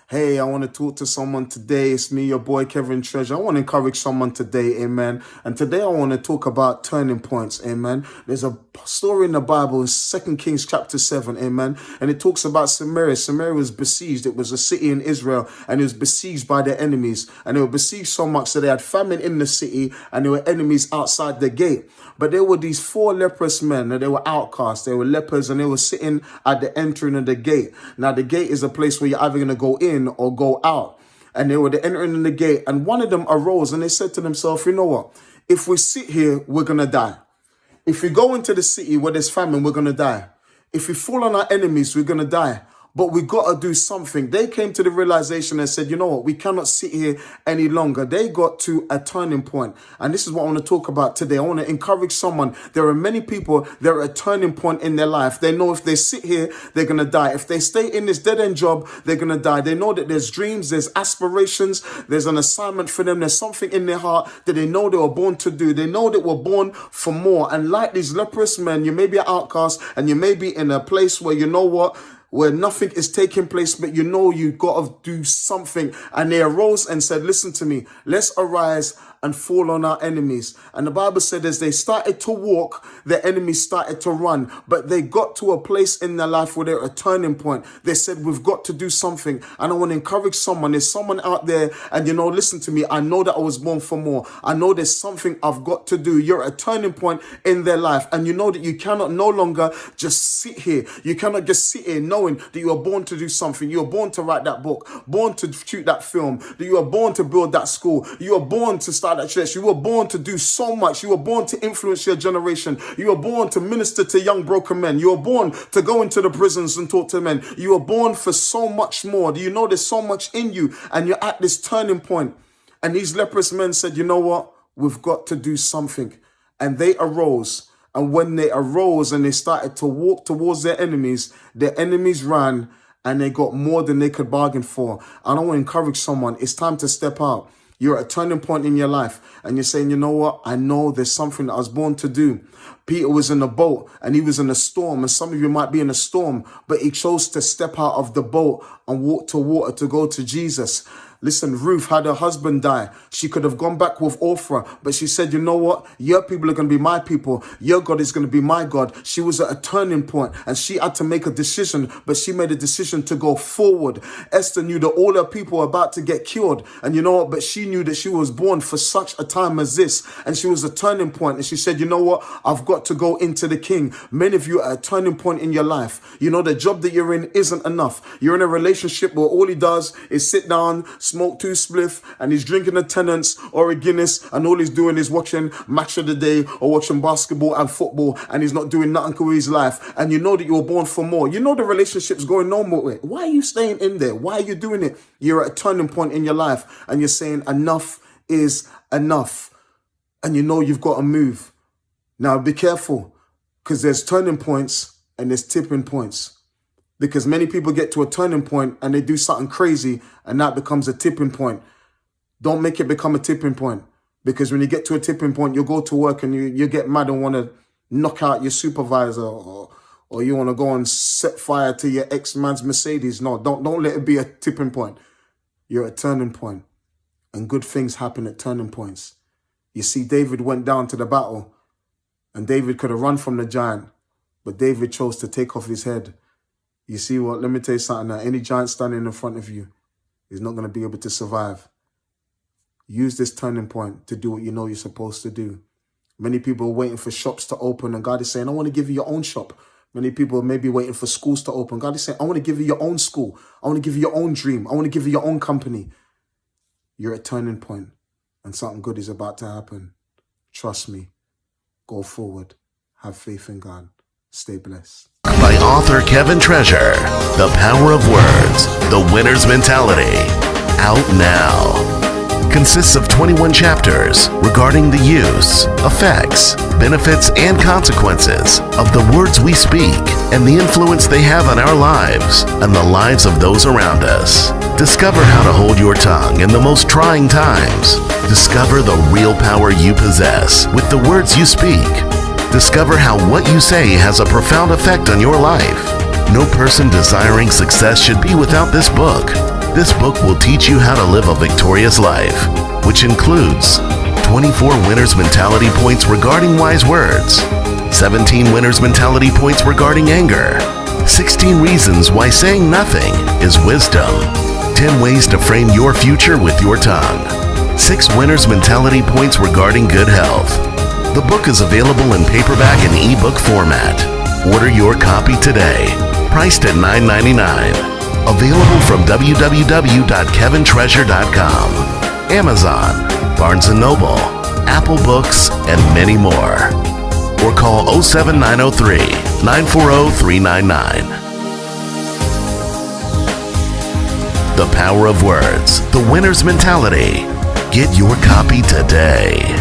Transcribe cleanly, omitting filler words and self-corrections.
Hey, I want to talk to someone today. It's me, your boy Kevin Treasure. I want to encourage someone today, amen. And today I want to talk about turning points, amen. There's a story in the Bible in 2 Kings chapter 7, amen. And it talks about Samaria. Samaria was besieged. It was a city in Israel, and it was besieged by their enemies. And they were besieged so much that they had famine in the city, and there were enemies outside the gate. But there were these 4 leprous men, and they were outcasts. They were lepers, and they were sitting at the entering of the gate. Now, the gate is a place where you're either going to go in or go out. And they were entering in the gate, and one of them arose, and they said to themselves, you know what? If we sit here, we're going to die. If we go into the city where there's famine, we're going to die. If we fall on our enemies, we're going to die. But we got to do something. They came to the realization and said, you know what? We cannot sit here any longer. They got to a turning point. And this is what I want to talk about today. I want to encourage someone. There are many people, they're at a turning point in their life. They know if they sit here, they're going to die. If they stay in this dead-end job, they're going to die. They know that there's dreams, there's aspirations, there's an assignment for them. There's something in their heart that they know they were born to do. They know that we're born for more. And like these leprous men, you may be an outcast and you may be in a place where you know what? Where nothing is taking place, but you know you got to do something. And they arose and said, listen to me, let's arise and fall on our enemies. And the Bible said as they started to walk, the enemies started to run. But they got to a place in their life where they're at a turning point. They said, we've got to do something. And I want to encourage someone. There's someone out there, and you know, listen to me. I know that I was born for more. I know there's something I've got to do. You're at a turning point in their life. And you know that you cannot no longer just sit here. You cannot just sit here knowing that you are born to do something. You are born to write that book, born to shoot that film, that you are born to build that school. You are born to start that church. You were born to do so much. You were born to influence your generation. You were born to minister to young broken men. You were born to go into the prisons and talk to men. You were born for so much more. Do you know there's so much in you, and you're at this turning point? And these leprous men said, you know what? We've got to do something. And they arose. And when they arose and they started to walk towards their enemies ran, and they got more than they could bargain for. And I want to encourage someone. It's time to step out. You're at a turning point in your life, and you're saying, you know what? I know there's something that I was born to do. Peter was in a boat, and he was in a storm, and some of you might be in a storm, but he chose to step out of the boat and walk to water to go to Jesus. Listen, Ruth had her husband die. She could have gone back with Orpha, but she said, you know what? Your people are going to be my people. Your God is going to be my God. She was at a turning point, and she had to make a decision, but she made a decision to go forward. Esther knew that all her people were about to get killed, and you know what? But she knew that she was born for such a time as this, and she was a turning point, and she said, you know what? I've got to go into the King. Many of you are at a turning point in your life. You know, the job that you're in isn't enough. You're in a relationship where all he does is sit down, smoke 2 spliff, and he's drinking a Tennent's or a Guinness, and all he's doing is watching Match of the Day or watching basketball and football, and he's not doing nothing with his life. And you know that you were born for more. You know the relationship's going nowhere. Why are you staying in there? Why are you doing it? You're at a turning point in your life, and you're saying enough is enough, and you know you've got to move. Now be careful, because there's turning points and there's tipping points. Because many people get to a turning point and they do something crazy, and that becomes a tipping point. Don't make it become a tipping point. Because when you get to a tipping point, you go to work and you get mad and want to knock out your supervisor, or you want to go and set fire to your ex-man's Mercedes. No, don't let it be a tipping point. You're at a turning point, and good things happen at turning points. You see, David went down to the battle, and David could have run from the giant, but David chose to take off his head. You see what? Let me tell you something now. Any giant standing in front of you is not going to be able to survive. Use this turning point to do what you know you're supposed to do. Many people are waiting for shops to open, and God is saying, I want to give you your own shop. Many people may be waiting for schools to open. God is saying, I want to give you your own school. I want to give you your own dream. I want to give you your own company. You're at a turning point, and something good is about to happen. Trust me. Go forward. Have faith in God. Stay blessed. By author Kevin Treasure, The Power of Words, The Winner's Mentality. Out now. Consists of 21 chapters regarding the use, effects, benefits, and consequences of the words we speak and the influence they have on our lives and the lives of those around us. Discover how to hold your tongue in the most trying times. Discover the real power you possess with the words you speak. Discover how what you say has a profound effect on your life. No person desiring success should be without this book. This book will teach you how to live a victorious life, which includes 24 winner's mentality points regarding wise words, 17 winner's mentality points regarding anger, 16 reasons why saying nothing is wisdom, 10 ways to frame your future with your tongue, 6 winner's mentality points regarding good health. The book is available in paperback and ebook format. Order your copy today, priced at $9.99. Available from www.kevintreasure.com, Amazon, Barnes & Noble, Apple Books, and many more. Or call 07903-940-399. The Power of Words, The Winner's Mentality. Get your copy today.